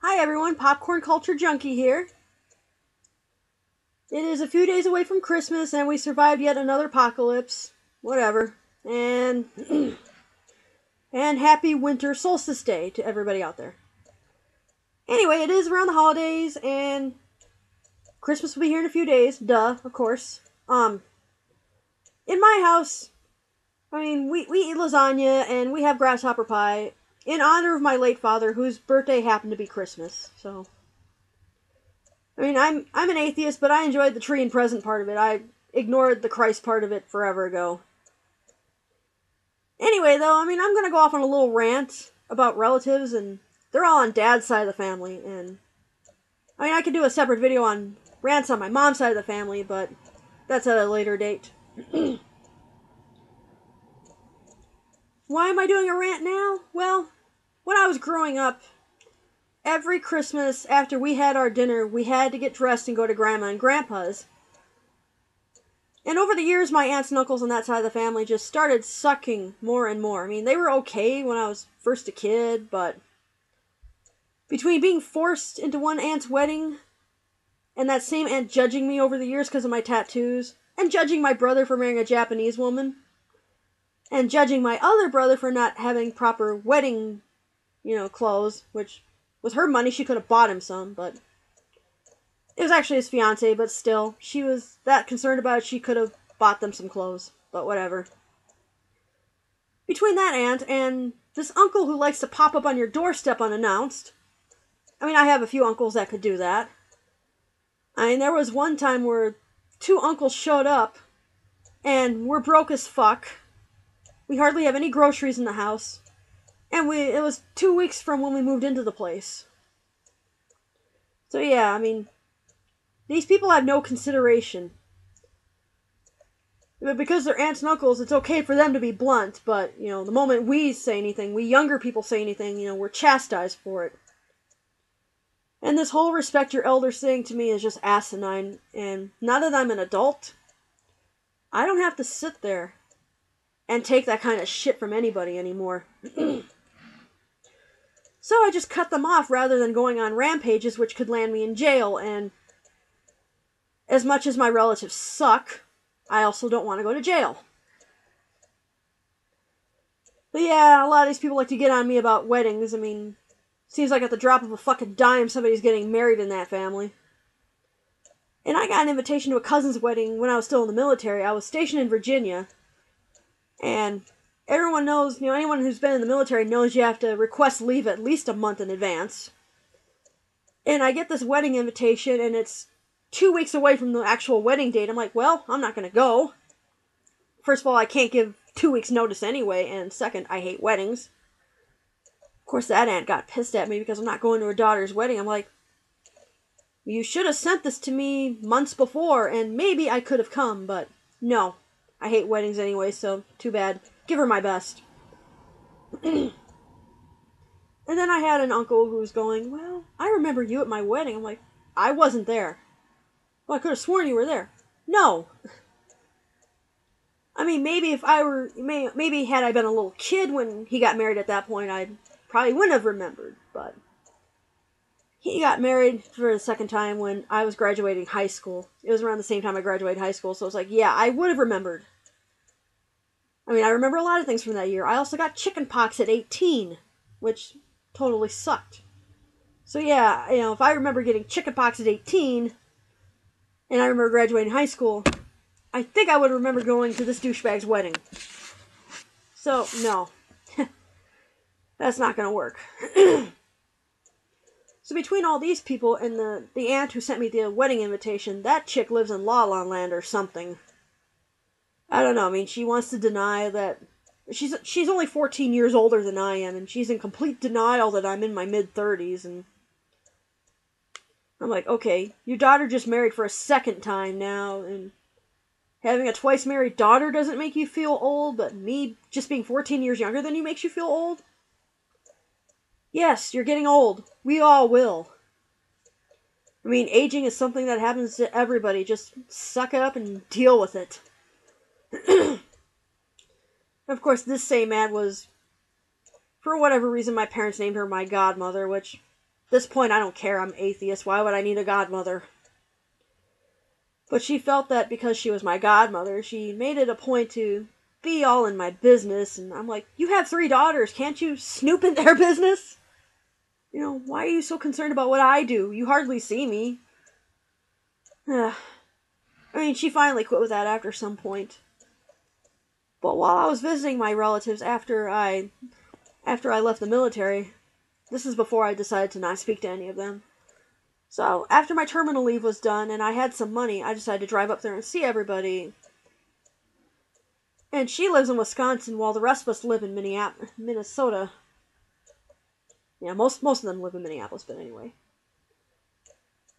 Hi everyone, Popcorn Culture Junkie here. It is a few days away from Christmas and we survived yet another apocalypse. Whatever. And and happy winter solstice day to everybody out there. Anyway, it is around the holidays and Christmas will be here in a few days. Duh, of course. In my house, we eat lasagna and we have grasshopper pie in honor of my late father whose birthday happened to be Christmas. So I'm an atheist, but I enjoyed the tree and present part of it. I ignored the Christ part of it forever ago. Anyway, though, I'm going to go off on a little rant about relatives, and they're all on Dad's side of the family, and I could do a separate video on rants on my mom's side of the family, but that's at a later date. Why am I doing a rant now? Well, when I was growing up, every Christmas after we had our dinner, we had to get dressed and go to Grandma and Grandpa's. And over the years, my aunts and uncles on that side of the family just started sucking more and more. They were okay when I was first a kid, but between being forced into one aunt's wedding and that same aunt judging me over the years because of my tattoos, and judging my brother for marrying a Japanese woman, and judging my other brother for not having proper wedding, clothes, which with her money she could have bought him some, but it was actually his fiance, but still, she was that concerned about it, she could have bought them some clothes, but whatever. Between that aunt and this uncle who likes to pop up on your doorstep unannounced, I have a few uncles that could do that. There was one time where two uncles showed up, and we're broke as fuck. We hardly have any groceries in the house, and it was 2 weeks from when we moved into the place. So yeah, these people have no consideration. But because they're aunts and uncles, it's okay for them to be blunt, but, the moment we say anything, we younger people say anything, we're chastised for it. And this whole respect your elders thing to me is just asinine, and now that I'm an adult, I don't have to sit there and take that kind of shit from anybody anymore. So I just cut them off rather than going on rampages which could land me in jail, and as much as my relatives suck, I also don't want to go to jail. But yeah, a lot of these people like to get on me about weddings. Seems like at the drop of a fucking dime somebody's getting married in that family. And I got an invitation to a cousin's wedding when I was still in the military. I was stationed in Virginia, and everyone knows, anyone who's been in the military knows you have to request leave at least a month in advance. And I get this wedding invitation, and it's 2 weeks away from the actual wedding date. I'm like, well, I'm not going to go. First of all, I can't give 2 weeks notice anyway, and second, I hate weddings. Of course, that aunt got pissed at me because I'm not going to her daughter's wedding. I'm like, you should have sent this to me months before, and maybe I could have come, but no. I hate weddings anyway, so too bad. Give her my best. And then I had an uncle who was going, well, I remember you at my wedding. I'm like, I wasn't there. Well, I could have sworn you were there. No. Maybe if I were, maybe had I been a little kid when he got married at that point, I probably wouldn't have remembered, but he got married for the second time when I was graduating high school. It was around the same time I graduated high school, so it's like, yeah, I would have remembered. I remember a lot of things from that year. I also got chicken pox at 18, which totally sucked. So yeah, if I remember getting chicken pox at 18, and I remember graduating high school, I think I would remember going to this douchebag's wedding. So, no. That's not gonna work. So between all these people and the aunt who sent me the wedding invitation, that chick lives in La La Land or something. I don't know, she wants to deny that she's only 14 years older than I am, and she's in complete denial that I'm in my mid-30s, and I'm like, okay, your daughter just married for a second time now, and having a twice-married daughter doesn't make you feel old, but me just being 14 years younger than you makes you feel old? Yes, you're getting old. We all will. Aging is something that happens to everybody. Just suck it up and deal with it. Of course, this same aunt was, for whatever reason, my parents named her my godmother, which this point, I don't care. I'm atheist. Why would I need a godmother? But she felt that because she was my godmother, she made it a point to be all in my business. And I'm like, you have 3 daughters. Can't you snoop in their business? You know, why are you so concerned about what I do? You hardly see me. I mean, she finally quit with that after some point. But while I was visiting my relatives after I left the military, this is before I decided to not speak to any of them. So, after my terminal leave was done and I had some money, I decided to drive up there and see everybody. And she lives in Wisconsin while the rest of us live in Minnesota. Yeah, most of them live in Minneapolis, but anyway.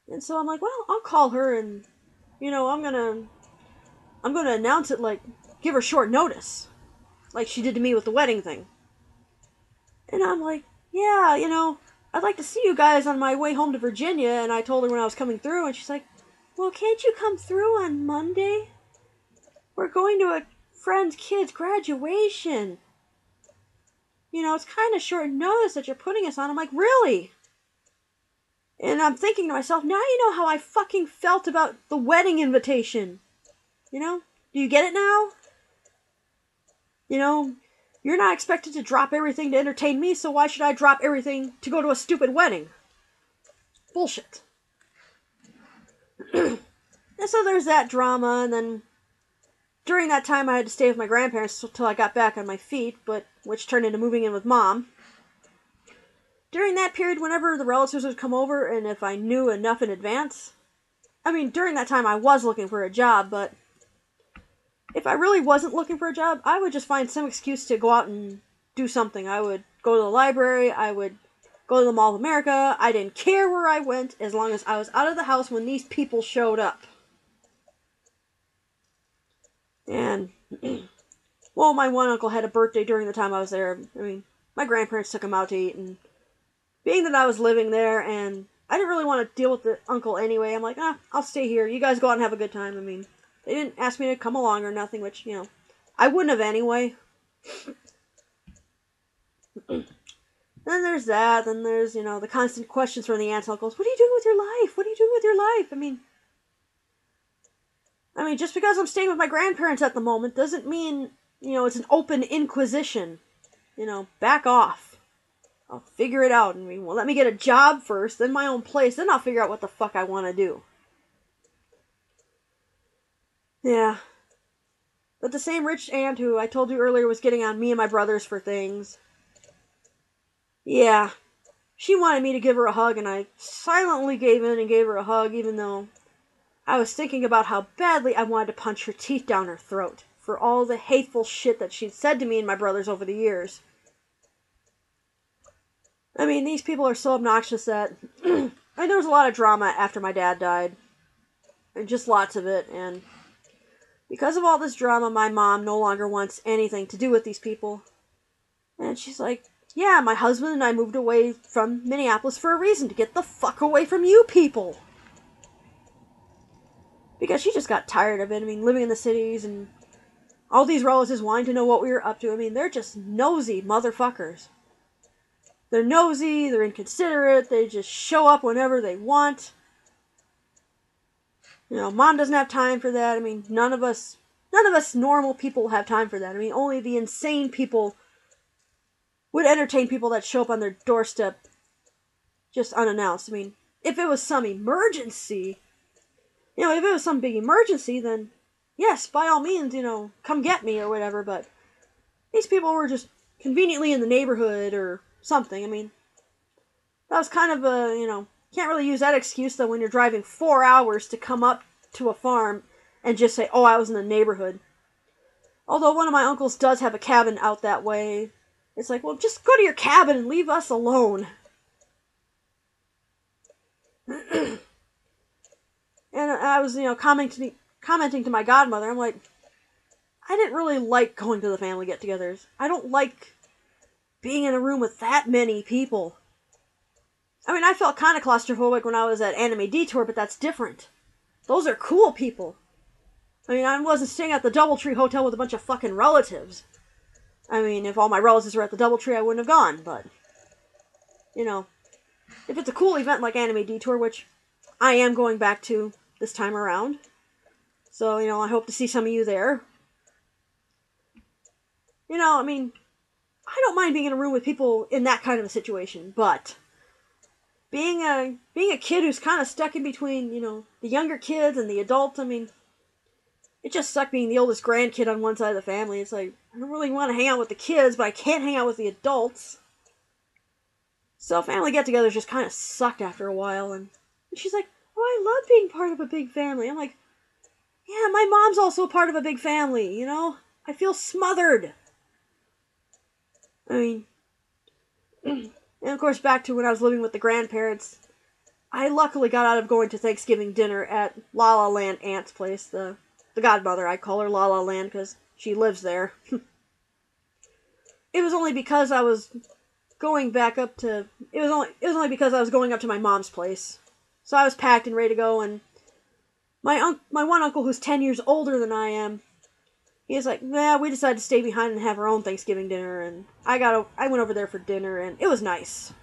And so I'm like, well, I'll call her and, you know, I'm gonna announce it, like, give her short notice. Like she did to me with the wedding thing. And I'm like, yeah, you know, I'd like to see you guys on my way home to Virginia. And I told her when I was coming through, and she's like, well, can't you come through on Monday? We're going to a friend's kid's graduation. You know, it's kind of short notice that you're putting us on. I'm like, really? And I'm thinking to myself, now you know how I fucking felt about the wedding invitation. You know? Do you get it now? You know, you're not expected to drop everything to entertain me, so why should I drop everything to go to a stupid wedding? Bullshit. And so there's that drama, and then during that time I had to stay with my grandparents until I got back on my feet, which turned into moving in with Mom. During that period, whenever the relatives would come over, and if I knew enough in advance, I mean, during that time I was looking for a job, but if I really wasn't looking for a job, I would just find some excuse to go out and do something. I would go to the library, I would go to the Mall of America. I didn't care where I went as long as I was out of the house when these people showed up. And, well, my one uncle had a birthday during the time I was there. I mean, my grandparents took him out to eat, and being that I was living there and I didn't really want to deal with the uncle anyway, I'm like, I'll stay here. You guys go out and have a good time. I mean, they didn't ask me to come along or nothing, which, you know, I wouldn't have anyway. Then there's that. Then there's, you know, the constant questions from the aunts and uncles. What are you doing with your life? What are you doing with your life? I mean, just because I'm staying with my grandparents at the moment doesn't mean, you know, it's an open inquisition. You know, back off. I'll figure it out. I mean, well, let me get a job first, then my own place, then I'll figure out what the fuck I want to do. Yeah. But the same rich aunt who I told you earlier was getting on me and my brothers for things. Yeah. She wanted me to give her a hug, and I silently gave in and gave her a hug, even though I was thinking about how badly I wanted to punch her teeth down her throat for all the hateful shit that she'd said to me and my brothers over the years. I mean, these people are so obnoxious that I mean, there was a lot of drama after my dad died. And just lots of it, and because of all this drama, my mom no longer wants anything to do with these people. And she's like, yeah, my husband and I moved away from Minneapolis for a reason, to get the fuck away from you people. Because she just got tired of it. I mean, living in the cities and all these relatives wanting to know what we were up to. I mean, they're just nosy motherfuckers. They're nosy, they're inconsiderate, they just show up whenever they want. You know, Mom doesn't have time for that. I mean, none of us normal people have time for that. I mean, only the insane people would entertain people that show up on their doorstep just unannounced. I mean, if it was some emergency, you know, if it was some big emergency, then yes, by all means, you know, come get me or whatever, but these people were just conveniently in the neighborhood or something. I mean, that was kind of a, you know, can't really use that excuse, though, when you're driving 4 hours to come up to a farm and just say, oh, I was in the neighborhood. Although one of my uncles does have a cabin out that way. It's like, well, just go to your cabin and leave us alone. And I was, you know, commenting to my godmother. I'm like, I didn't really like going to the family get-togethers. I don't like being in a room with that many people. I mean, I felt kind of claustrophobic when I was at Anime Detour, but that's different. Those are cool people. I mean, I wasn't staying at the Doubletree Hotel with a bunch of fucking relatives. I mean, if all my relatives were at the Doubletree, I wouldn't have gone, but, you know, if it's a cool event like Anime Detour, which I am going back to this time around. So, I hope to see some of you there. I mean, I don't mind being in a room with people in that kind of a situation, but being a kid who's kind of stuck in between, the younger kids and the adults, I mean, it just sucked being the oldest grandkid on one side of the family. It's like, I don't really want to hang out with the kids, but I can't hang out with the adults. So family get-togethers just kind of sucked after a while, and she's like, oh, I love being part of a big family. I'm like, yeah, my mom's also a part of a big family, I feel smothered. I mean, and of course back to when I was living with the grandparents, I luckily got out of going to Thanksgiving dinner at La La Land Aunt's place, the godmother. I call her La La Land because she lives there. It was only because I was going back up to... It was only because I was going up to my mom's place. So I was packed and ready to go, and my one uncle, who's 10 years older than I am, he's like, yeah, we decided to stay behind and have our own Thanksgiving dinner, and I went over there for dinner, and it was nice.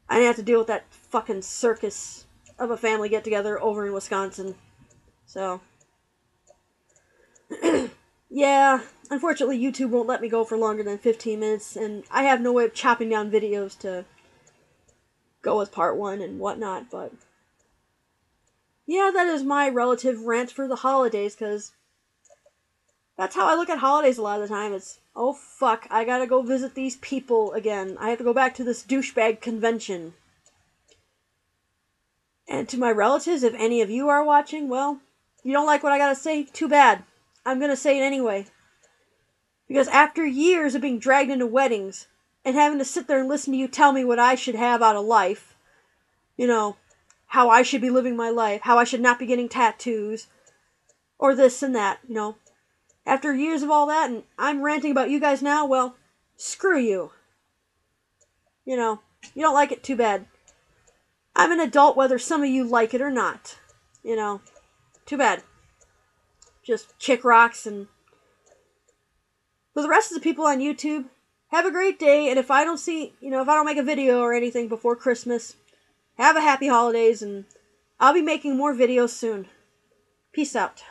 I didn't have to deal with that fucking circus of a family get-together over in Wisconsin. So, yeah, unfortunately YouTube won't let me go for longer than 15 minutes, and I have no way of chopping down videos to go with part 1 and whatnot, but yeah, that is my relative rant for the holidays, because that's how I look at holidays a lot of the time. It's, oh fuck, I gotta go visit these people again. I have to go back to this douchebag convention. And to my relatives, if any of you are watching, well, you don't like what I gotta say? Too bad. I'm gonna say it anyway. Because after years of being dragged into weddings, and having to sit there and listen to you tell me what I should have out of life, how I should be living my life, how I should not be getting tattoos, or this and that, after years of all that, and I'm ranting about you guys now, well, screw you. You don't like it, too bad. I'm an adult whether some of you like it or not. Too bad. Just kick rocks, and for the rest of the people on YouTube, have a great day, and if I don't make a video or anything before Christmas, have a happy holidays, and I'll be making more videos soon. Peace out.